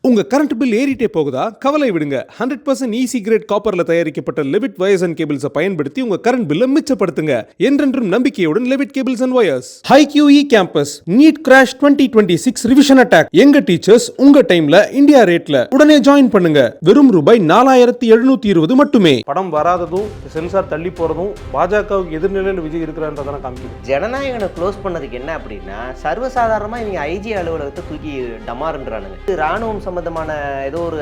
உங்க current bill ஏறிட்டே போகுதா? கவலை விடுங்க. 100% ஈஸி கிரேட் காப்பர்ல தயாரிக்கப்பட்ட லெவிட் வயர்ஸ் அண்ட் கேபிள்ஸை பயன்படுத்தி உங்க கரண்ட் பில்லை மிச்சப்படுத்துங்க. என்றென்றும் நம்பிக்கையுடன் Levit cables and wires. HiQE campus NEET crash 2026 revision attack. எங்க டீச்சர்ஸ் உங்க டைம்ல இந்தியா ரேட்ல. உடனே ஜாயின் பண்ணுங்க. வெறும் ரூபாய் 4720 மட்டுமே. படம் வராததும் சென்சார் தள்ளி போறதும் பாஜகவுக்கு எதிர்நிலையில் விஜய் இருக்கிறான்றதான காமிக்குது. ஜனநாயகனை க்ளோஸ் பண்ணதுக்கு என்ன அப்படின்னா, சர்வசாதாரணமா இவங்க ஐஜி அலுவலகத்தை தூக்கி டமாருன்றானுங்க. ராணுவம் சம்பந்தமான ஏதோ ஒரு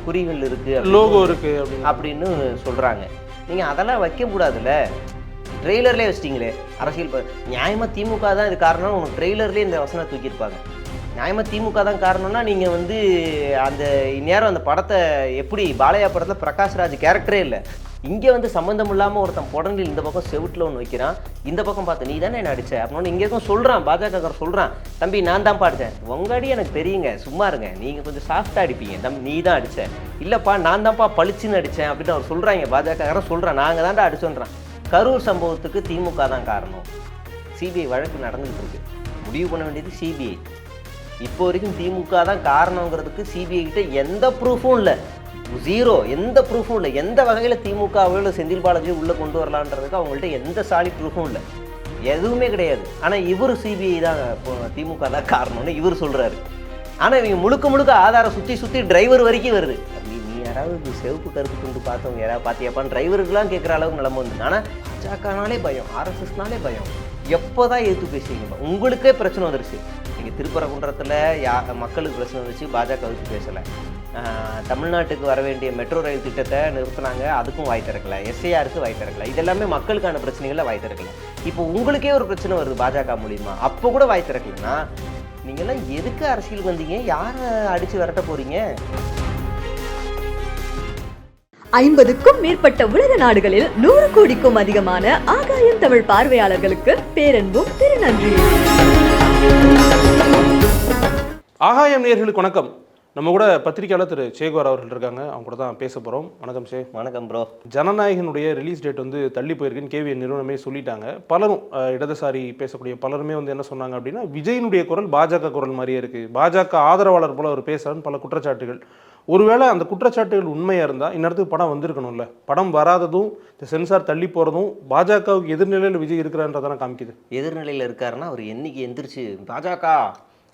குறிகள் இருக்கு, லோகோ இருக்கு அப்படின்னு சொல்றாங்க. நீங்க அதெல்லாம் வைக்க கூடாதுல்ல. ட்ரெய்லர்லேயே வச்சிட்டீங்களே. அரசியல் நியாயமா திமுக தான் இது காரணம். உங்க ட்ரெய்லர்லேயே இந்த வசனம் தூக்கியிருப்பாங்க. நியாயமா திமுக தான் காரணம்னா நீங்க அந்த நேரம் அந்த படத்தை எப்படி பாலையா படத்தில் பிரகாஷ்ராஜ் கேரக்டரே இல்லை. இங்கே சம்மந்தம் இல்லாமல் ஒருத்தன் புடனில் இந்த பக்கம் செவுட்டில் ஒன்று வைக்கிறான், இந்த பக்கம் பார்த்து நீ தானே என்ன அடிச்ச அப்படின்னு இங்கே இருக்கும் சொல்கிறான். பாஜகக்காரர் சொல்கிறான், தம்பி நான் தான் அடித்தேன். உங்கள் அடி எனக்கு தெரியுங்க, சும்மா இருங்க, நீங்கள் கொஞ்சம் சாஃப்டாக அடிப்பீங்க, தம்பி நீ தான் அடித்த, இல்லைப்பா நான் தான்ப்பா பளிச்சுன்னு அடித்தேன் அப்படின்னு அவர் சொல்கிறாங்க. பாஜகக்காரன் சொல்கிறான், நாங்கள் தான்டா அடிச்சோன்றான். கரூர் சம்பவத்துக்கு திமுக தான் காரணம். சிபிஐ வழக்கு நடந்துகிட்டு இருக்கு. முடிவு பண்ண வேண்டியது சிபிஐ. இப்போ வரைக்கும் திமுக தான் காரணங்கிறதுக்கு சிபிஐ கிட்ட எந்த ப்ரூஃபும் இல்லை. ஜீரோ, எந்த ப்ரூஃபும் இல்லை. எந்த வகையில் திமுகவில் செந்தில் பாலாஜி உள்ளே கொண்டு வரலான்றதுக்கு அவங்கள்ட்ட எந்த சாலிட் ப்ரூஃபும் இல்லை, எதுவுமே கிடையாது. ஆனால் இவர் சிபிஐ தான் திமுக தான் காரணம்னு இவர் சொல்கிறாரு. ஆனால் இவங்க முழுக்க முழுக்க ஆதாரம் சுற்றி டிரைவர் வரைக்கும் வருது. நீ யாராவது செவப்பு கருப்பு துண்டு பார்த்தவங்க யாராவது பார்த்தியாப்பான்னு டிரைவருக்குலாம் கேட்குற அளவுக்கு நிலம வந்து. ஆனால் பாஜகனாலே பயம், ஆர்எஸ்எஸ்னாலே பயம். எப்போ தான் எதிர்த்து பேசுவீங்க? உங்களுக்கே பிரச்சனை வந்துருச்சு. நீங்கள் திருப்பரங்குன்றத்தில் மக்களுக்கு பிரச்சனை வந்துச்சு, பாஜக எதிர்த்து பேசலை. தமிழ்நாட்டுக்கு வர வேண்டிய மெட்ரோ ரயில் திட்டத்தை நிறுத்தினாங்க, அதுக்கும் வாய் திறக்கல. எஸ்ஐஆருக்கு வாய் திறக்கல. இதெல்லாமே மக்களுக்கான பிரச்சனைகளில் வாய் திறக்கல. இப்போ உங்களுக்கே ஒரு பிரச்சனை வருது பாஜக மூலியமா, அப்போ கூட வாய் திறக்கலன்னா நீங்கள்லாம் எதுக்கு அரசியலுக்கு வந்தீங்க? யாரை அடித்து விரட்ட போறீங்க? 50க்கும் மேற்பட்ட உலக நாடுகளில் 100 கோடிக்கும் அதிகமான ஆகாயம் தமிழ் பார்வையாளர்களுக்கு பேரன்பும் திருநன்றி. ஆகாயம் நேயர்களுக்கு வணக்கம். நம்ம கூட பத்திரிகையாளர் திரு சேகுவார் அவர்கள் இருக்காங்க, அவங்க கூட தான் பேச போகிறோம். வணக்கம் சே. வணக்கம் ப்ரோ. ஜனநாயகனுடைய ரிலீஸ் டேட் தள்ளி போயிருக்குன்னு கேவிஎன் நிறுவனமே சொல்லிட்டாங்க. பலரும் இடதுசாரி பேசக்கூடிய பலருமே என்ன சொன்னாங்க அப்படின்னா, விஜயனுடைய குரல் பாஜக குரல் மாதிரியே இருக்குது, பாஜக ஆதரவாளர் போல அவர் பேசுகிறான்னு பல குற்றச்சாட்டுகள். ஒருவேளை அந்த குற்றச்சாட்டுகள் உண்மையாக இருந்தால் இந்நேரத்துக்கு படம் வந்திருக்கணும்ல. படம் வராததும் இந்த சென்சார் தள்ளி போகிறதும் பாஜகவுக்கு எதிர்நிலையில் விஜய் இருக்கிறான்றதான காமிக்குது. எதிர்நிலையில் இருக்காருன்னா அவர் என்னைக்கு எந்திரிச்சு பாஜக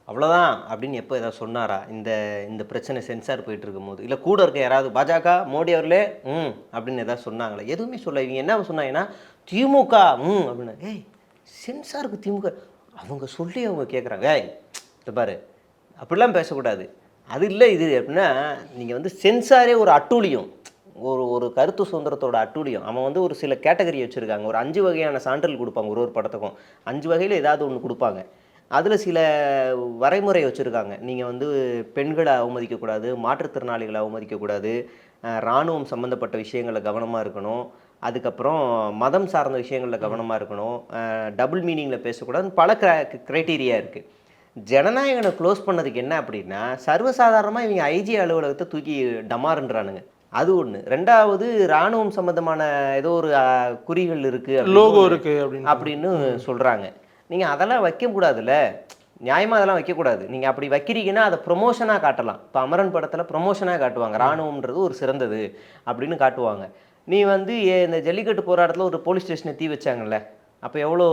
அவ்வளோதான் அப்படின்னு எப்போ ஏதாவது சொன்னாரா? இந்த பிரச்சனை சென்சார் போயிட்டு இருக்கும் போது, இல்லை கூட இருக்க யாராவது பாஜக மோடி அவர்களே அப்படின்னு ஏதாவது சொன்னாங்களே? எதுவுமே சொல்ல. இவங்க என்ன சொன்னாங்கன்னா திமுக அப்படின்னு. ஏய், சென்சாருக்கு திமுக அவங்க சொல்லி அவங்க கேட்குறாங்க. ஏய் பாரு, அப்படிலாம் பேசக்கூடாது. அது இல்லை இது அப்படின்னா, நீங்கள் சென்சாரே ஒரு அட்டூழியம், ஒரு கருத்து சுதந்திரத்தோட அட்டூழியம். அவன் ஒரு சில கேட்டகரி வச்சுருக்காங்க. ஒரு 5 வகையான சான்றிதழ் கொடுப்பாங்க. ஒரு படத்துக்கும் 5 வகையில் ஏதாவது ஒன்று கொடுப்பாங்க. அதில் சில வரைமுறை வச்சுருக்காங்க. நீங்கள் பெண்களை அவமதிக்கக்கூடாது, மாற்றுத்திறனாளிகளை அவமதிக்கக்கூடாது, இராணுவம் சம்மந்தப்பட்ட விஷயங்களில் கவனமாக இருக்கணும், அதுக்கப்புறம் மதம் சார்ந்த விஷயங்களில் கவனமாக இருக்கணும், டபுள் மீனிங்கில் பேசக்கூடாதுன்னு பல க்ரைட்டீரியா இருக்குது. ஜனநாயகனை க்ளோஸ் பண்ணதுக்கு என்ன அப்படின்னா, சர்வசாதாரணமாக இவங்க ஐஜி அலுவலகத்தை தூக்கி டமாருன்றானுங்க. அது ஒன்று. ரெண்டாவது, இராணுவம் சம்மந்தமான ஏதோ ஒரு குறிகள் இருக்குது, லோகோ இருக்குது அப்படின்னு சொல்கிறாங்க. நீங்கள் அதெல்லாம் வைக்கக்கூடாதுல்ல. நியாயமாக அதெல்லாம் வைக்கக்கூடாது. நீங்கள் அப்படி வைக்கிறீங்கன்னா அதை ப்ரொமோஷனாக காட்டலாம். இப்போ அமரன் படத்தில் ப்ரொமோஷனாக காட்டுவாங்க, இராணுவம்ன்றது ஒரு சிறந்தது அப்படின்னு காட்டுவாங்க. நீ இந்த ஜல்லிக்கட்டு போராட்டத்தில் ஒரு போலீஸ் ஸ்டேஷனை தீ வச்சாங்கல்ல, அப்போ எவ்வளோ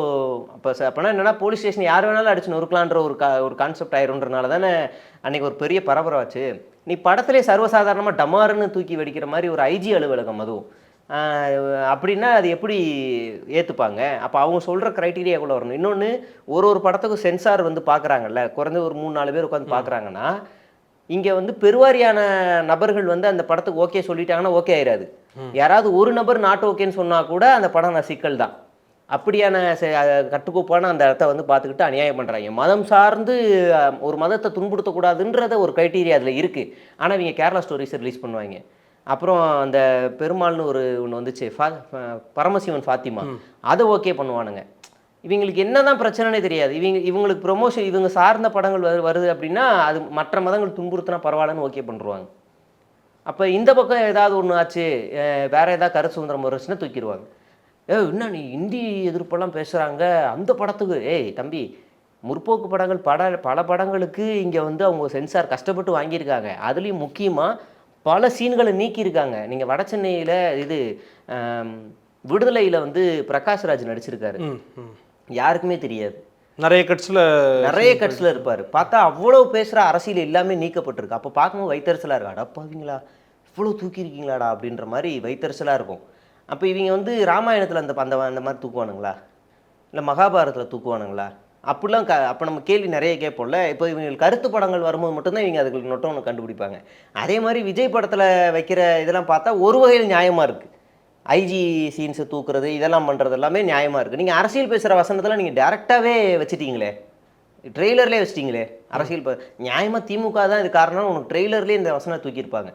அப்போனா என்னென்னா, போலீஸ் ஸ்டேஷன் யார் வேணாலும் அடிச்சு நொறுக்கலான்ற ஒரு கான்செப்ட் ஆயிருன்றனால தானே அன்றைக்கி ஒரு பெரிய பரபரவாச்சு. நீ படத்திலே சர்வசாதாரணமாக டமாருன்னு தூக்கி வெடிக்கிற மாதிரி ஒரு ஐஜி அலுவலகம் அதுவும் அப்படின்னா அது எப்படி ஏற்றுப்பாங்க? அப்போ அவங்க சொல்கிற க்ரைட்டீரியா எவ்வளோ வரணும்? இன்னொன்று, ஒரு படத்துக்கும் சென்சார் பார்க்குறாங்கல்ல, குறைஞ்ச ஒரு 3-4 பேர் உட்காந்து பார்க்குறாங்கன்னா, இங்கே பெருவாரியான நபர்கள் அந்த படத்துக்கு ஓகே சொல்லிட்டாங்கன்னா ஓகே ஆயிடாது. யாராவது ஒரு நபர் நாட் ஓகேன்னு சொன்னால் கூட அந்த படம் சிக்கல் தான். அப்படியான கட்டுக்கோப்பான அந்த இடத்த பார்த்துக்கிட்டு அநியாயம் பண்ணுறாங்க. மதம் சார்ந்து ஒரு மதத்தை துன்புறுத்தக்கூடாதுன்றத ஒரு க்ரைட்டீரியா அதில் இருக்குது. ஆனால் இவங்க கேரளா ஸ்டோரிஸை ரிலீஸ் பண்ணுவாங்க. அப்புறம் அந்த பெருமாள்னு ஒன்று வந்துச்சு, பரமசிவன் ஃபாத்திமா, அதை ஓகே பண்ணுவானுங்க. இவங்களுக்கு என்ன தான் பிரச்சனைனே தெரியாது. இவங்களுக்கு ப்ரொமோஷன், இவங்க சார்ந்த படங்கள் வருது அப்படின்னா அது மற்ற மதங்கள் துன்புறுத்தினா பரவாயில்லன்னு ஓகே பண்ணுவாங்க. அப்போ இந்த பக்கம் ஏதாவது ஒன்று ஆச்சு, வேறு ஏதாவது கருத்து சுதந்திரம் வருச்சுன்னா தூக்கிடுவாங்க. என்ன நீ இந்தி எதிர்ப்பெல்லாம் பேசுகிறாங்க அந்த படத்துக்கு? ஏய் தம்பி, முற்போக்கு படங்கள் பல படங்களுக்கு இங்கே வந்து அவங்க சென்சார் கஷ்டப்பட்டு வாங்கியிருக்காங்க. அதுலேயும் முக்கியமாக பல சீன்களை நீக்கியிருக்காங்க. நீங்கள் வட சென்னையில் இது விடுதலையில் வந்து பிரகாஷ்ராஜ் நடிச்சிருக்காரு. யாருக்குமே தெரியாது. நிறைய கட்ஸில் இருப்பார். பார்த்தா அவ்வளோ பேசுகிற அரசியல் எல்லாமே நீக்கப்பட்டிருக்கு. அப்போ பார்க்கும்போது வைத்தறிச்சலாக இருக்கு. அடப்பாவீங்களா இவ்வளோ தூக்கியிருக்கீங்களாடா அப்படின்ற மாதிரி வைத்தறிச்சலாக இருக்கும். அப்போ இவங்க வந்து ராமாயணத்தில் அந்த மாதிரி தூக்குவானுங்களா, இல்லை மகாபாரதத்தில் தூக்குவானுங்களா? அப்படிலாம் அப்போ நம்ம கேள்வி நிறைய கேட்போம்ல. இப்போ இவங்களுக்கு கருத்து படங்கள் வரும்போது மட்டும்தான் இவங்க அதுக்கு நொட்டை கண்டுபிடிப்பாங்க. அதே மாதிரி விஜய் படத்தில் வைக்கிற இதெல்லாம் பார்த்தா ஒரு வகையில் நியாயமாக இருக்குது. ஐஜி சீன்ஸை தூக்குறது இதெல்லாம் பண்ணுறது எல்லாமே நியாயமாக இருக்குது. நீங்கள் அரசியல் பேசுகிற வசனத்தில் நீங்கள் டேரெக்டாகவே வச்சுட்டீங்களே, ட்ரெய்லர்லேயே வச்சிட்டிங்களே அரசியல். நியாயமாக திமுக தான் இது காரணம், உனக்கு ட்ரெய்லர்லேயே இந்த வசனம் தூக்கியிருப்பாங்க.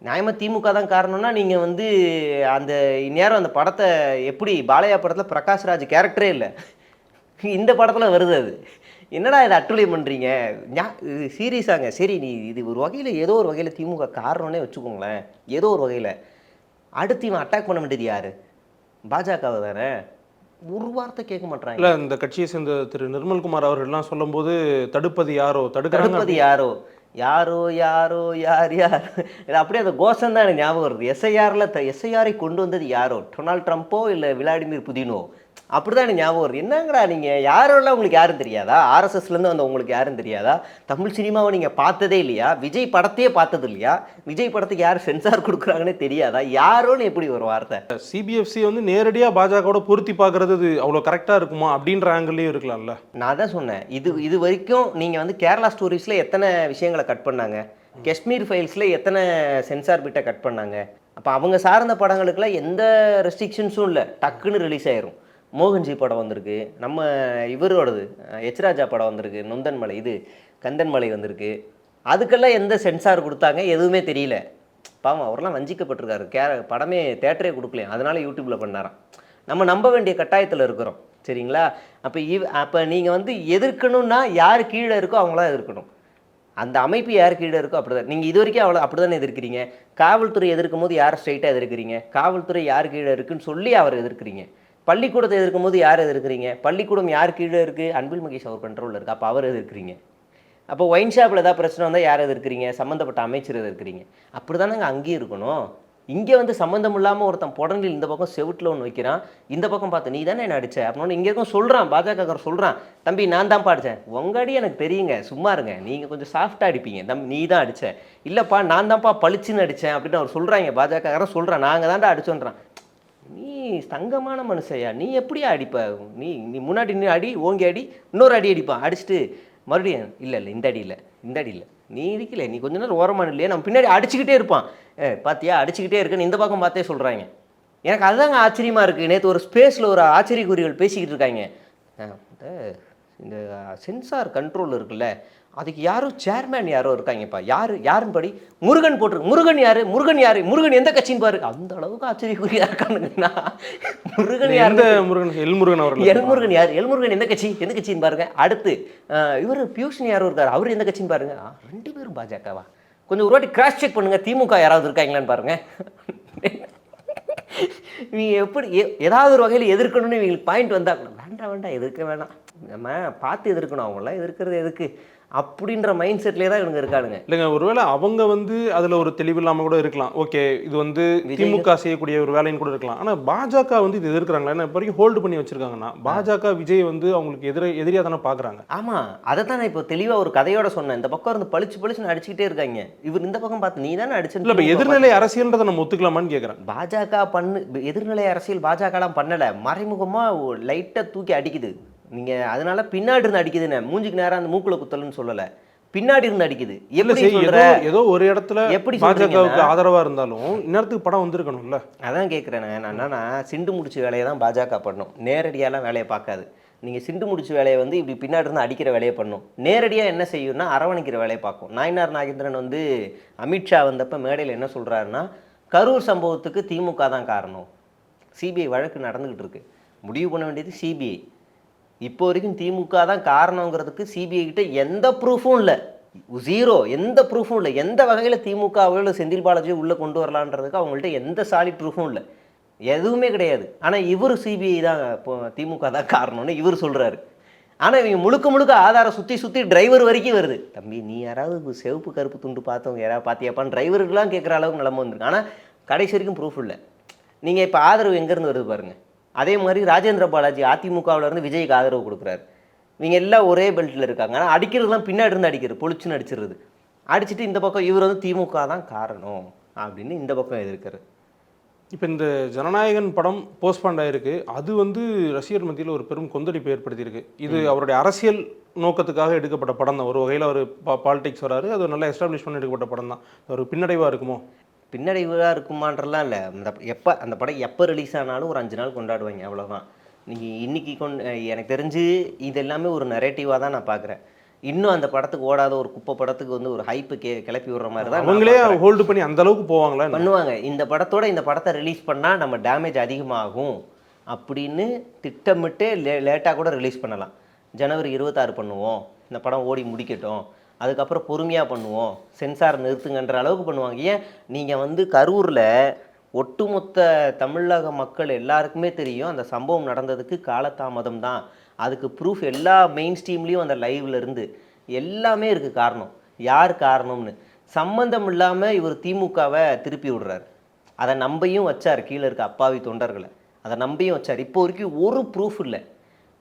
நியாயமாக திமுக தான் காரணம்னா நீங்கள் வந்து அந்த நேரம் அந்த படத்தை எப்படி பாலையா படத்தில் பிரகாஷ்ராஜ் கேரக்டரே இல்லை, இந்த படத்தில் வருது. அது என்னடா இதை அட்டுழியம் பண்ணுறீங்க? சீரியஸாங்க. சரி, நீ இது ஒரு வகையில் ஏதோ ஒரு வகையில் திமுக காரணம்னே வச்சுக்கோங்களேன். ஏதோ ஒரு வகையில் அடுத்து இவன் அட்டாக் பண்ண வேண்டியது யார்? பாஜகவை தானே. ஒரு வார்த்தை கேட்க மாட்டாங்க. இல்லை, இந்த கட்சியை சேர்ந்த திரு நிர்மல்குமார் அவர்கள்லாம் சொல்லும்போது தடுப்பது யாரோ, தடுப்பது யாரோ, யாரோ யாரோ யார் யார், இது அப்படியே அந்த கோஷம் தான் எனக்கு ஞாபகம் வருது. எஸ்ஐஆரை கொண்டு வந்தது யாரோ, டொனால்ட் ட்ரம்ப்போ இல்லை விளாடிமிர் புதினோ, அப்படி தான் எனக்கு ஞாபகம் வருது. என்னங்கடா நீங்கள் யாரோலாம் உங்களுக்கு யாரும் தெரியாதா? ஆர்எஸ்எஸ்லேருந்து வந்த உங்களுக்கு யாரும் தெரியாதா? தமிழ் சினிமாவை நீங்கள் பார்த்ததே இல்லையா? விஜய் படத்தையே பார்த்தது இல்லையா? விஜய் படத்துக்கு யார் சென்சார் கொடுக்குறாங்கன்னே தெரியாதா? யாரோன்னு எப்படி ஒரு வார்த்தை? சிபிஎஃப்சி வந்து நேரடியாக பாஜகவோட பொருத்தி பார்க்குறது இது அவ்வளோ கரெக்டாக இருக்குமா அப்படின்ற ஆங்கிள்லேயும் இருக்கலாம்ல. நான் தான் சொன்னேன், இது வரைக்கும் நீங்கள் வந்து கேரளா ஸ்டோரிஸில் எத்தனை விஷயங்களை கட் பண்ணாங்க, காஷ்மீர் ஃபைல்ஸில் எத்தனை சென்சார் பிட்டை கட் பண்ணாங்க. அப்போ அவங்க சார்ந்த படங்களுக்குலாம் எந்த ரெஸ்ட்ரிக்ஷன்ஸும் இல்லை, டக்குன்னு ரிலீஸ் ஆயிரும். மோகன்ஜி படம் வந்திருக்கு, நம்ம இவரோடது எச்ராஜா படம் வந்திருக்கு, நொந்தன்மலை இது கந்தன்மலை வந்திருக்கு. அதுக்கெல்லாம் எந்த சென்சார் கொடுத்தாங்க எதுவுமே தெரியல. பாவம், அவரெல்லாம் வஞ்சிக்கப்பட்டிருக்காரு. படமே தேட்டரே கொடுக்கலையா, அதனால யூடியூப்பில் பண்ணாராம். நம்ம நம்ப வேண்டிய கட்டாயத்தில் இருக்கிறோம். சரிங்களா? அப்போ நீங்கள் வந்து எதிர்க்கணும்னா யார் கீழே இருக்கோ அவங்களாம் எதிர்க்கணும். அந்த அமைப்பு யார் கீழே இருக்கோ அப்படி தான். நீங்கள் இது வரைக்கும் அப்படி தானே எதிர்க்கிறீங்க. காவல்துறை எதிர்க்கும் போது யார் ஸ்ட்ரைட்டாக எதிர்க்கிறீங்க? காவல்துறை யார் கீழே இருக்குன்னு சொல்லி அவர் எதிர்க்கிறீங்க. பள்ளிக்கூடத்தை எதிர்க்கும் போது யார் எதிர்க்கிறீங்க? பள்ளிக்கூடம் யார் கீழே இருக்குது? அன்பில் மகேஷ் அவர் கண்ட்ரோலில் இருக்குது, அப்போ அவர் எதிர்க்கிறீங்க. அப்போ ஒயின் ஷாப்பில் ஏதாவது பிரச்சனை வந்தால் யார் எதிர்க்கிறீங்க? சம்மந்தப்பட்ட அமைச்சர் எதிர்க்கிறீங்க. அப்படி தானேங்க அங்கேயும் இருக்கணும். இங்கே வந்து சம்மந்தம் இல்லாமல் ஒருத்தன் புடனில் இந்த பக்கம் செவுட்டில் ஒன்று வைக்கிறான், இந்த பக்கம் பார்த்து நீ தானே என்ன அடிச்ச அப்படின்னு இங்கே இருக்கும் சொல்கிறான். பாஜக சொல்கிறான், தம்பி நான் தான் அடித்தேன். உங்கள் அடி எனக்கு தெரியுங்க, சும்மா இருங்க, நீங்கள் கொஞ்சம் சாஃப்டாக அடிப்பீங்க, தம்பி நீ தான் அடித்த. இல்லைப்பா நான் தான்ப்பா பளிச்சுன்னு அடித்தேன் அப்படின்னு அவர் சொல்கிறாங்க. பாஜக சொல்கிறான் நாங்கள் தான்டா அடிச்சோன்றான். நீ தங்கமான மனுஷையா, நீ எப்படியா அடிப்ப? நீ முன்னாடி நீ அடி, ஓங்கி அடி, இன்னொரு அடி அடிப்பான், அடிச்சுட்டு மறுபடியும் இல்லை இந்த அடி இல்லை, இந்த அடி இல்லை, நீ இருக்கல, நீ கொஞ்ச நேரம் ஓரமான இல்லையா, நம்ம பின்னாடி அடிச்சுக்கிட்டே இருப்பான். பார்த்தியா அடிச்சுக்கிட்டே இருக்குன்னு இந்த பக்கம் பார்த்தே சொல்கிறாங்க. எனக்கு அதுதாங்க ஆச்சரியமாக இருக்குது. நேற்று ஒரு ஸ்பேஸில் ஒரு ஆச்சரியக்குறிகள் பேசிக்கிட்டு இருக்காங்க. இந்த சென்சார் கண்ட்ரோல் இருக்குல்ல, அதுக்கு யாரோ சேர்மேன் யாரோ இருக்காங்கப்பா. யாருன்னு படி முருகன் போட்டிருக்கு. முருகன் யாரு? முருகன் எந்த கட்சின்னு பாரு. அந்த அளவுக்கு ஆச்சரியக்குறியா இருக்கானுங்கண்ணா. முருகன் யார்? எல்முருகன் யார்? எல்முருகன் எந்த கட்சின்னு பாருங்க. அடுத்து இவர் பியூஷன் யாரோ இருக்காரு, அவர் எந்த கட்சின்னு பாருங்க. 2 பேரும் பாஜகவா? கொஞ்சம் ஒரு வாட்டி கிராஸ் செக் பண்ணுங்க, திமுக யாராவது இருக்காங்களான்னு பாருங்க. இவங்க எப்படி ஏதாவது ஒரு வகையில் எதிர்க்கணும்னு இவங்களுக்கு பாயிண்ட் வந்தா வேண்டாம் எதிர்க்க வேண்டாம், நம்ம பார்த்து எதிர்க்கணும், அவங்களாம் எதிர்க்கிறது எதுக்கு அப்படின்ற மைண்ட் செட்லேயே தான் இவங்க இருக்கானுங்க. இல்லைங்க, ஒருவேளை அவங்க வந்து அதில் ஒரு தெளிவு இல்லாமல் கூட இருக்கலாம். ஓகே, இது வந்து திமுக செய்யக்கூடிய ஒரு வேலைன்னு கூட இருக்கலாம். ஆனால் பாஜக வந்து இது எதிர்க்கிறாங்களா? ஏன்னா இப்போ வரைக்கும் ஹோல்டு பண்ணி வச்சிருக்காங்கன்னா பாஜக விஜய் வந்து அவங்களுக்கு எதிரியாக தானே பார்க்குறாங்க. ஆமாம், அதை தான் நான் இப்போ தெளிவாக ஒரு கதையோட சொன்னேன். இந்த பக்கம் இருந்து பளிச்சுன்னு அடிச்சுக்கிட்டே இருக்காங்க, இவர் இந்த பக்கம் பார்த்து நீ தானே அடிச்சு. இல்லை, இப்போ எதிர்நிலை அரசியல்ன்றதை நம்ம ஒத்துக்கலாமான்னு கேட்குறேன். பாஜக எதிர்நிலை அரசியல் பாஜகலாம் பண்ணலை, மறைமுகமாக லைட்டாக தூக்கி அடிக்குது. நீங்கள் அதனால பின்னாடி இருந்து அடிக்குதுன்னு மூஞ்சிக்கு நேரம் அந்த மூக்குல குத்தலன்னு சொல்லலை, பின்னாடி இருந்து அடிக்குது. ஏதோ ஒரு இடத்துல எப்படி பாஜகவுக்கு ஆதரவா இருந்தாலும் இன்னத்துக்கு படம் வந்திருக்கணும்ல. அதான் கேட்குறேன் நான். என்னன்னா சிண்டு முடிச்ச வேலையை தான் பாஜக பண்ணும், நேரடியாலாம் வேலையை பார்க்காது. நீங்கள் சிண்டு முடிச்ச வேலையை வந்து இப்படி பின்னாடி இருந்து அடிக்கிற வேலையை பண்ணும். நேரடியாக என்ன செய்யும்னா அரவணைக்கிற வேலையை பார்க்கும். நாயனார் நாகேந்திரன் வந்து அமித்ஷா வந்தப்போ மேடையில் என்ன சொல்கிறாருன்னா, கரூர் சம்பவத்துக்கு திமுக தான் காரணம், சிபிஐ வழக்கு நடந்துக்கிட்டு இருக்கு, முடிவு பண்ண வேண்டியது சிபிஐ. இப்போ வரைக்கும் திமுக தான் காரணங்கிறதுக்கு சிபிஐ கிட்ட எந்த ப்ரூஃபும் இல்லை, ஜீரோ, எந்த ப்ரூஃபும் இல்லை. எந்த வகையில் திமுகவில் செந்தில் பாலாஜி உள்ளே கொண்டு வரலான்றதுக்கு அவங்கள்ட்ட எந்த சாலிட் ப்ரூஃபும் இல்லை, எதுவுமே கிடையாது. ஆனால் இவர் சிபிஐ தான் இப்போ திமுக தான் காரணம்னு இவர் சொல்கிறாரு. ஆனால் இவங்க முழுக்க முழுக்க ஆதாரம் சுற்றி டிரைவர் வரைக்கும் வருது. தம்பி நீ யாராவது செவப்பு கருப்பு துண்டு பார்த்தவங்க யாராவது பார்த்தியாப்பான்னு டிரைவருக்குலாம் கேட்குற அளவுக்கு நிலம வந்திருக்கு. ஆனால் கடைசி வரைக்கும் ப்ரூஃப் இல்லை. நீங்கள் இப்போ ஆதரவு எங்கேருந்து வருது பாருங்கள். அதே மாதிரி ராஜேந்திர பாலாஜி அதிமுகவிலேருந்து விஜய்க்கு ஆதரவு கொடுக்குறாரு. இவங்க எல்லாம் ஒரே பெல்ட்டில் இருக்காங்க. ஆனால் அடிக்கிறதுலாம் பின்னாடி இருந்து அடிக்கிறது, பொழிச்சுன்னு அடிச்சிடுறது. அடிச்சுட்டு இந்த பக்கம் இவர் வந்து திமுக தான் காரணம் அப்படின்னு இந்த பக்கம் எதிர்க்கிறது. இப்போ இந்த ஜனநாயகன் படம் போஸ்ட்பாண்ட் ஆயிருக்கு. அது வந்து ரசிகர் மத்தியில் ஒரு பெரும் கொந்தளிப்பை ஏற்படுத்தியிருக்கு. இது அவருடைய அரசியல் நோக்கத்துக்காக எடுக்கப்பட்ட படம் தான். ஒரு வகையில் ஒரு பாலிடிக்ஸ் வராரு, அது ஒரு நல்ல எஸ்டாப்ளிஷ் பண்ணி எடுக்கப்பட்ட படம் தான். ஒரு பின்னடைவாக இருக்குமோ? பின்னடைவாக இருக்குமான்றலாம் இல்லை. அந்த படம் எப்போ ரிலீஸ் ஆனாலும் ஒரு 5 நாள் கொண்டாடுவாங்க, அவ்வளோதான். நீங்கள் இன்றைக்கி எனக்கு தெரிஞ்சு இது எல்லாமே ஒரு நரேட்டிவாக தான் நான் பார்க்குறேன். இன்னும் அந்த படத்துக்கு ஓடாத ஒரு குப்பை படத்துக்கு வந்து ஒரு ஹைப்பு கிளப்பி விடுற மாதிரி தான் அவங்களே ஹோல்டு பண்ணி அந்த அளவுக்கு போவாங்களா? பண்ணுவாங்க. இந்த படத்தை ரிலீஸ் பண்ணால் நம்ம டேமேஜ் அதிகமாகும் அப்படின்னு திட்டமிட்டு லேட்டாக கூட ரிலீஸ் பண்ணலாம். ஜனவரி 26 பண்ணுவோம், இந்த படம் ஓடி முடிக்கட்டும், அதுக்கப்புறம் பொறுமையாக பண்ணுவோம், சென்சார் நிறுத்துங்கன்ற அளவுக்கு பண்ணுவாங்க. ஏன் நீங்கள் வந்து கரூரில் ஒட்டுமொத்த தமிழக மக்கள் எல்லாருக்குமே தெரியும் அந்த சம்பவம் நடந்ததுக்கு காலதாமதம் தான். அதுக்கு ப்ரூஃப் எல்லா மெயின் ஸ்ட்ரீம்லேயும் அந்த லைவ்ல இருந்து எல்லாமே இருக்குது. காரணம் யார் காரணம்னு சம்மந்தம் இல்லாமல் இவர் திமுகவை திருப்பி விடுறாரு. அதை நம்பியும் வச்சார், கீழே இருக்க அப்பாவி தொண்டர்களை அதை நம்பியும் வச்சார். இப்போ வரைக்கும் ஒரு ப்ரூஃப் இல்லை.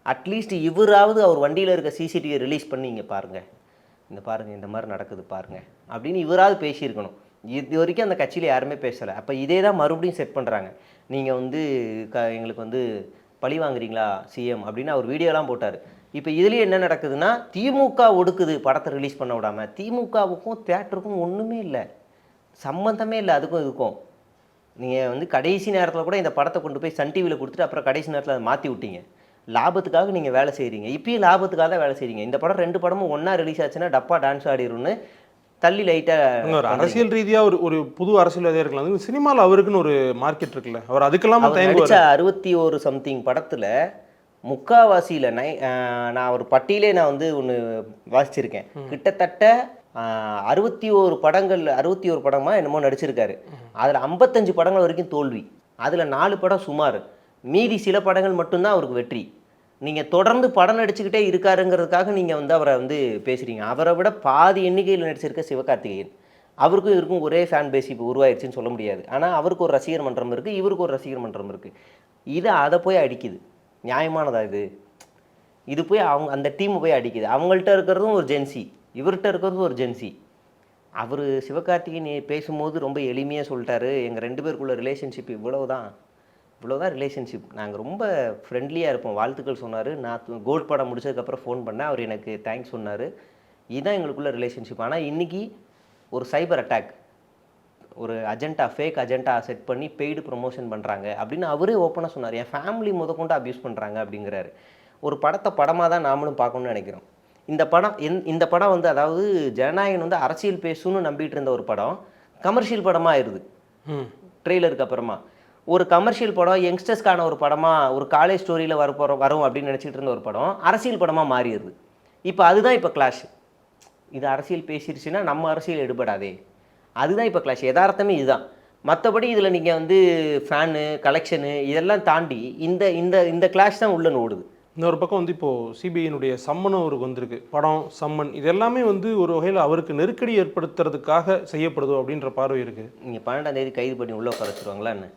அட்லீஸ்ட் இவராவது அவர் வண்டியில் இருக்க சிசிடிவியை ரிலீஸ் பண்ணி இங்கே பாருங்கள், இந்த மாதிரி நடக்குது பாருங்கள் அப்படின்னு இவராவது பேசியிருக்கணும். இது வரைக்கும் அந்த கட்சியில் யாருமே பேசலை. அப்போ இதே தான் மறுபடியும் செட் பண்ணுறாங்க. நீங்கள் வந்து எங்களுக்கு வந்து பழி வாங்குறீங்களா சிஎம் அப்படின்னு அவர் வீடியோலாம் போட்டார். இப்போ இதுலேயே என்ன நடக்குதுன்னா திமுக ஒடுக்குது படத்தை ரிலீஸ் பண்ண விடாமல். திமுகவுக்கும் தியேட்டருக்கும் ஒன்றுமே இல்லை, சம்மந்தமே இல்லை அதுக்கும் இதுக்கும். நீங்கள் வந்து கடைசி நேரத்தில் கூட இந்த படத்தை கொண்டு போய் சன் டிவியில் கொடுத்துட்டு அப்புறம் கடைசி நேரத்தில் அதை மாற்றி விட்டீங்க. லாபத்துக்காக நீங்கள் வேலை செய்கிறீங்க, இப்பயும் லாபத்துக்காக தான் வேலை செய்கிறீங்க. இந்த படம் 2 படமும் ஒன்றா ரிலீஸ் ஆச்சுன்னா டப்பா டான்ஸ் ஆடிரும்னு தள்ளி லைட்டாக ஒரு அரசியல் ரீதியாக ஒரு புது அரசியல்வாதியாக இருக்கலாம். சினிமாவில் அவருக்குன்னு ஒரு மார்க்கெட் இருக்குல்ல, அவர் அதுக்கெல்லாம் நடிச்ச 61 சம்திங் படத்தில் முக்காவாசியில் நான் ஒரு பட்டியலே நான் வந்து ஒன்று வாசிச்சிருக்கேன். கிட்டத்தட்ட 61 படமாக என்னமோ நடிச்சிருக்காரு. அதில் 55 படங்கள் வரைக்கும் தோல்வி, அதில் 4 படம் சுமார், மீதி சில படங்கள் மட்டும்தான் அவருக்கு வெற்றி. நீங்கள் தொடர்ந்து படம் நடிச்சுக்கிட்டே இருக்காருங்கிறதுக்காக நீங்கள் வந்து அவரை வந்து பேசுகிறீங்க. அவரை விட பாதி எண்ணிக்கையில் நடிச்சிருக்க சிவகார்த்திகேயன், அவருக்கும் இவருக்கும் ஒரே ஃபேன் பேஸ் இப்போ உருவாயிருச்சுன்னு சொல்ல முடியாது. ஆனால் அவருக்கு ஒரு ரசிகர் மன்றம் இருக்குது, இவருக்கு ஒரு ரசிகர் மன்றம் இருக்குது. இது அதை போய் அடிக்குது. நியாயமானதா இது போய் அந்த டீமை போய் அடிக்குது. அவங்கள்ட்ட இருக்கிறதும் ஒரு ஜென்சி, இவர்கிட்ட இருக்கிறதும் ஒரு ஜென்சி. அவர் சிவகார்த்திகேயன் பேசும்போது ரொம்ப எளிமையாக சொல்லிட்டாரு, எங்கள் 2 பேருக்குள்ள ரிலேஷன்ஷிப் இவ்வளோதான் ரிலேஷன்ஷிப், நாங்கள் ரொம்ப ஃப்ரெண்ட்லியாக இருப்போம், வாழ்த்துக்கள் சொன்னார். நான் கோல்ட் படம் முடிச்சதுக்கப்புறம் ஃபோன் பண்ணேன், அவர் எனக்கு தேங்க்ஸ் சொன்னார். இதுதான் எங்களுக்குள்ள ரிலேஷன்ஷிப். ஆனால் இன்றைக்கி ஒரு சைபர் அட்டாக், ஒரு ஃபேக் அஜெண்டா செட் பண்ணி பெய்டு ப்ரொமோஷன் பண்ணுறாங்க அப்படின்னு அவரே ஓப்பனாக சொன்னார். என் ஃபேமிலி முதற்கொண்டு அப்யூஸ் பண்ணுறாங்க அப்படிங்கிறாரு. ஒரு படத்தை படமாக தான் நாமளும் பார்க்கணும்னு நினைக்கிறோம். இந்த படம் வந்து அதாவது ஜனநாயகன் வந்து அரசியல் பேசுன்னு நம்பிட்டு இருந்த ஒரு படம் கமர்ஷியல் படமாக ஆயிடுது. ட்ரெய்லருக்கு அப்புறமா ஒரு கமர்ஷியல் படம், யங்ஸ்டர்ஸ்க்கான ஒரு படமாக, ஒரு காலேஜ் ஸ்டோரியில் வரும் அப்படின்னு நினச்சிட்டு இருந்த ஒரு படம் அரசியல் படமாக மாறிடுது. இப்போ அதுதான் இப்போ கிளாஷ். இது அரசியல் பேசிடுச்சுன்னா நம்ம அரசியல் எடுபடாதே, அதுதான் இப்போ கிளாஷ். யதார்த்தமே இதுதான். மற்றபடி இதில் நீங்கள் வந்து ஃபேனு கலெக்ஷனு இதெல்லாம் தாண்டி இந்த கிளாஷ் தான் உள்ளே ஓடுது. இன்னொரு பக்கம் வந்து இப்போது சிபிஐனுடைய சம்மன் அவருக்கு வந்திருக்கு. படம் சம்மன் இது எல்லாமே வந்து ஒரு வகையில் அவருக்கு நெருக்கடி ஏற்படுத்துறதுக்காக செய்யப்படுதோ அப்படின்ற பார்வை இருக்குது. நீங்கள் 12ஆம் தேதி கைது பண்ணி உள்ளே உட்கார வச்சுருவாங்களா என்ன?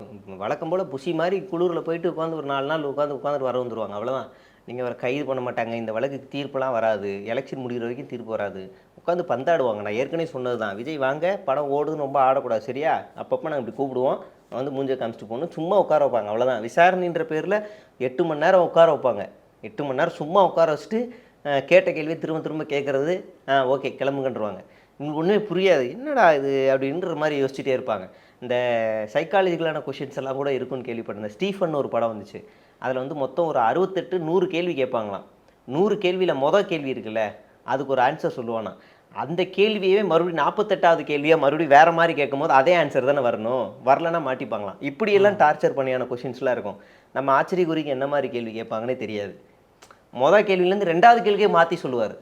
வழக்கம் போல் புஷி மாதிரி குளூரில் போயிட்டு உட்காந்து ஒரு 4 நாள் உட்காந்துட்டு வர வந்துடுவாங்க, அவ்வளோதான். நீங்கள் அவரை கைது பண்ண மாட்டாங்க, இந்த வழக்குக்கு தீர்ப்பெல்லாம் வராது, எலெக்ஷன் முடிகிற வரைக்கும் தீர்ப்பு வராது, உட்காந்து பந்தாடுவாங்க. நான் ஏற்கனவே சொன்னது தான், விஜய் வாங்க படம் ஓடுதுன்னு ரொம்ப ஆடக்கூடாது சரியா, அப்பப்போ நாங்கள் இப்படி கூப்பிடுவோம், வந்து மூஞ்சை காமிச்சிட்டு போகணும், சும்மா உட்கார வைப்பாங்க, அவ்வளோதான். விசாரணைன்ற பேரில் 8 மணி நேரம் உட்கார வைப்பாங்க. 8 மணி நேரம் சும்மா உட்கார வச்சுட்டு கேட்ட கேள்வியை திரும்ப கேட்குறது, ஓகே கிளம்புங்கன்றுவாங்க. உங்களுக்கு ஒன்றுமே புரியாது, என்னடா இது அப்படின்ற மாதிரி யோசிச்சுட்டே இருப்பாங்க. இந்த சைக்காலஜிக்கலான கொஷின்ஸ் எல்லாம் கூட இருக்குன்னு கேள்விப்பட்டேன். ஸ்டீஃபன் ஒரு படம் வந்துச்சு, அதில் வந்து மொத்தம் ஒரு 68-100 கேள்வி கேட்பாங்களாம். 100 கேள்வியில் மொதல் கேள்வி இருக்குல்ல, அதுக்கு ஒரு ஆன்சர் சொல்லுவானா, அந்த கேள்வியவே மறுபடியும் 48வது கேள்வியாக மறுபடியும் வேறு மாதிரி கேட்கும் போது அதே ஆன்சர் தானே வரணும், வரலன்னா மாட்டிப்பாங்களாம். இப்படியெல்லாம் டார்ச்சர் பண்ணியான கொஷின்ஸ்லாம் இருக்கும். நம்ம ஆச்சரியக்குறிக்கு என்ன மாதிரி கேள்வி கேட்பாங்கன்னே தெரியாது. மொதல் கேள்வியிலேருந்து 2வது கேள்வியே மாற்றி சொல்லுவார்.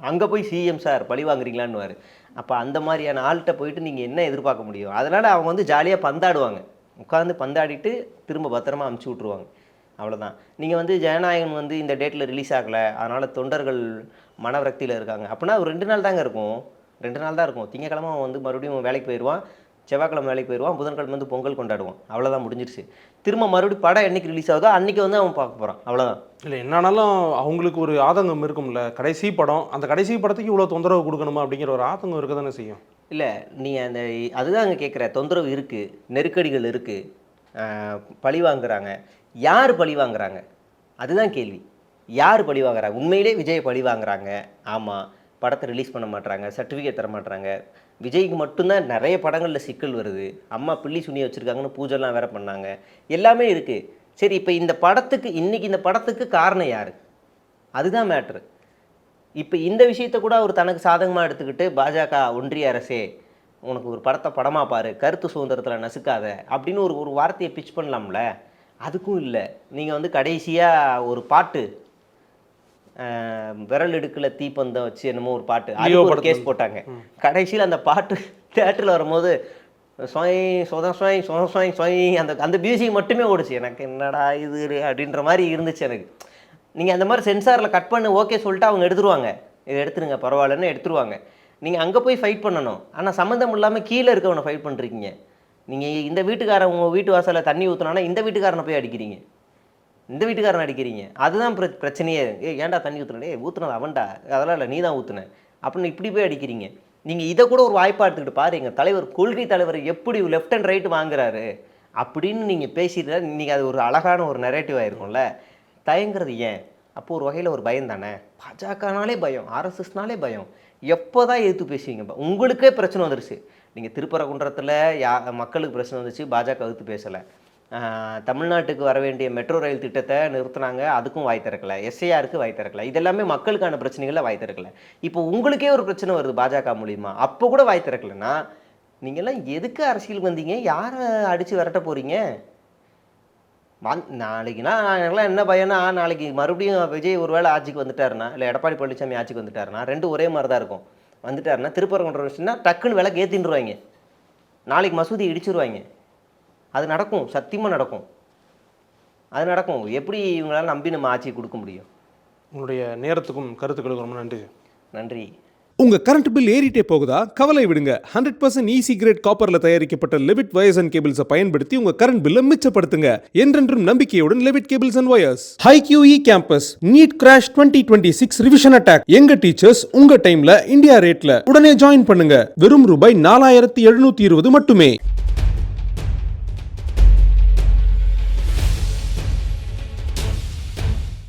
அங்கே போய் சிஎம் சார் பழி வாங்குறீங்களான்னுவார். அப்போ அந்த மாதிரியான ஆள்கிட்ட போயிட்டு நீங்கள் என்ன எதிர்பார்க்க முடியும்? அதனால் அவங்க வந்து ஜாலியாக பந்தாடுவாங்க, உட்காந்து பந்தாடிட்டு திரும்ப பத்திரமா அமுச்சு விட்ருவாங்க. அவ்வளோதான். நீங்கள் வந்து ஜனநாயகன் வந்து இந்த டேட்டில் ரிலீஸ் ஆகலை, அதனால் தொண்டர்கள் மனவிரக்தியில் இருக்காங்க அப்படின்னா ஒரு 2 நாள் தாங்க இருக்கும், 2 நாள் தான் இருக்கும். திங்கக்கிழமை அவன் வந்து மறுபடியும் வேலைக்கு போயிடுவான், செவ்வாய்க்கிழமை வேலைக்கு போயிடுவான், புதன்கிழமை வந்து பொங்கல் கொண்டாடுவான், அவ்வளோதான் முடிஞ்சிருச்சு. திரும்ப மறுபடியும் படம் என்னைக்கு ரிலீஸ் ஆகுதோ அன்றைக்கி வந்து அவன் பார்க்க போகிறான், அவ்வளோதான். இல்லை என்னானாலும் அவங்களுக்கு ஒரு ஆதங்கம் இருக்கும்ல, கடைசி படம், அந்த கடைசி படத்துக்கு இவ்வளோ தொந்தரவு கொடுக்கணுமா அப்படிங்கிற ஒரு ஆதங்கம் இருக்க தானே செய்யும். இல்லை நீங்கள் அந்த அதுதான் அங்கே கேட்குற தொந்தரவு இருக்குது, நெருக்கடிகள் இருக்குது, பழி வாங்குறாங்க. யார் பழி வாங்குறாங்க அதுதான் கேள்வி. யார் பழி வாங்குறாங்க? உண்மையிலே விஜய் பழி வாங்குறாங்க. ஆமாம், படத்தை ரிலீஸ் பண்ண மாட்டாங்க, சர்டிஃபிகேட் தர மாட்டாங்க. விஜய்க்கு மட்டும்தான் நிறைய படங்களில் சிக்கல் வருது, அம்மா பில்லி சுனியை வச்சுருக்காங்கன்னு பூஜைலாம் வேற பண்ணாங்க, எல்லாமே இருக்குது. சரி, இப்போ இந்த படத்துக்கு இன்றைக்கி இந்த படத்துக்கு காரணம் யார்? அதுதான் மேட்ரு. இப்போ இந்த விஷயத்த கூட அவர் தனக்கு சாதகமாக எடுத்துக்கிட்டு பாஜக ஒன்றிய அரசே உனக்கு ஒரு படத்தை படமாக பாரு, கருத்து சுதந்திரத்தில் நசுக்காத அப்படின்னு ஒரு வார்த்தையை பிச் பண்ணலாம்ல. அதுக்கும் இல்லை. நீங்கள் வந்து கடைசியாக ஒரு பாட்டு விரல் எடுக்கல தீப்பந்தம் வச்சு என்னமோ ஒரு பாட்டு, அது ஒரு கேஸ் போட்டாங்க. கடைசியில் அந்த பாட்டு தேட்டரில் வரும்போது அந்த மியூசிக் மட்டுமே ஓடுச்சு. எனக்கு என்னடா இது அப்படின்ற மாதிரி இருந்துச்சு எனக்கு. நீங்கள் அந்த மாதிரி சென்சாரில் கட் பண்ணு ஓகே சொல்லிட்டு அவங்க எடுத்துருவாங்க, இதை எடுத்துருங்க பரவாயில்லன்னு எடுத்துருவாங்க. நீங்கள் அங்கே போய் ஃபைட் பண்ணணும். ஆனால் சம்மந்தம் இல்லாமல் கீழே இருக்கவனை ஃபைட் பண்ணுறீங்க. நீங்கள் இந்த வீட்டுக்காரன் உங்கள் வீட்டு வாசலில் தண்ணி ஊற்றினானா இந்த வீட்டுக்காரனை போய் அடிக்கிறீங்க, இந்த வீட்டுக்காரனை அடிக்கிறீங்க. அதுதான் பிரச்சனையே. ஏன்டா தண்ணி ஊற்றுனே? ஊற்றுனது அவன்டா, அதெல்லாம் இல்லை நீ தான் ஊற்றுன அப்படின்னு இப்படி போய் அடிக்கிறீங்க. நீங்கள் இதை கூட ஒரு வாய்ப்பாக எடுத்துக்கிட்டு பாரு, எங்கள் தலைவர் கொள்கை தலைவர் எப்படி லெஃப்ட் அண்ட் ரைட்டு வாங்குறாரு அப்படின்னு நீங்கள் பேசிட்டு நீங்கள் அது ஒரு அழகான ஒரு நெரேட்டிவ் ஆகிருக்கும்ல. தயங்குறது ஏன்? அப்போது ஒரு வகையில் ஒரு பயம் தானே. பாஜகனாலே பயம், ஆர்எஸ்எஸ்னாலே பயம். எப்போ தான் எதிர்த்து பேசுவீங்க? உங்களுக்கே பிரச்சனை வந்துருச்சு. நீங்கள் திருப்பரங்குன்றத்தில் மக்களுக்கு பிரச்சனை வந்துச்சு, பாஜக எதிர்த்து பேசலை. தமிழ்நாட்டுக்கு வர வேண்டிய மெட்ரோ ரயில் திட்டத்தை நிறுத்தினாங்க, அதுக்கும் வாய் திறக்கலை. எஸ்ஐஆருக்கு வாய் திறக்கலை. இதெல்லாமே மக்களுக்கான பிரச்சனைகளில் வாய் திறக்கலை. இப்போ உங்களுக்கே ஒரு பிரச்சனை வருது பாஜக மூலிமா, அப்போ கூட வாய் திறக்கலைன்னா நீங்கள்லாம் எதுக்கு அரசியலுக்கு வந்தீங்க? யாரை அடித்து விரட்ட போகிறீங்க? நாளைக்குனா எனக்குலாம் என்ன பயம்னா, நாளைக்கு மறுபடியும் விஜய் ஒரு வேளை ஆட்சிக்கு வந்துட்டாருன்னா, இல்லை எடப்பாடி பழனிசாமி ஆட்சிக்கு வந்துட்டாருன்னா, ரெண்டும் ஒரே மாதிரி தான் இருக்கும். வந்துட்டாருன்னா திருப்பரங்குன்ற விஷயம்னா டக்குன்னு விலைக்கு ஏற்றின்றுவாங்க, நாளைக்கு மசூதி இடிச்சிருவாங்க. அது நடக்கும், சத்தியமாக நடக்கும், அது நடக்கும். எப்படி இவங்களால நம்பி நம்ம ஆட்சியை கொடுக்க முடியும்? உங்களுடைய நேரத்துக்கும் கருத்துக்களுக்கும் ரொம்ப நன்றி. நன்றி. உங்க கரண்ட் பில் ஏறிட்டே போகுதா? கவலை விடுங்க. 100% ஈசி கிரேட் காப்பர்ல தயாரிக்கப்பட்ட லெவிட் வயர்ஸ் அண்ட் கேபிள்ஸை பயன்படுத்தி உங்க கரண்ட் பில்லை மிச்சப்படுத்துங்க. என்றென்றும் நம்பிக்கையுடன் Levit cables and wires. HiQE campus NEET crash 2026 revision attack. எங்க டீச்சர்ஸ் உங்க டைம்ல இந்தியா ரேட்ல. உடனே ஜாயின் பண்ணுங்க. வெறும் ரூபாய் 4720 மட்டுமே.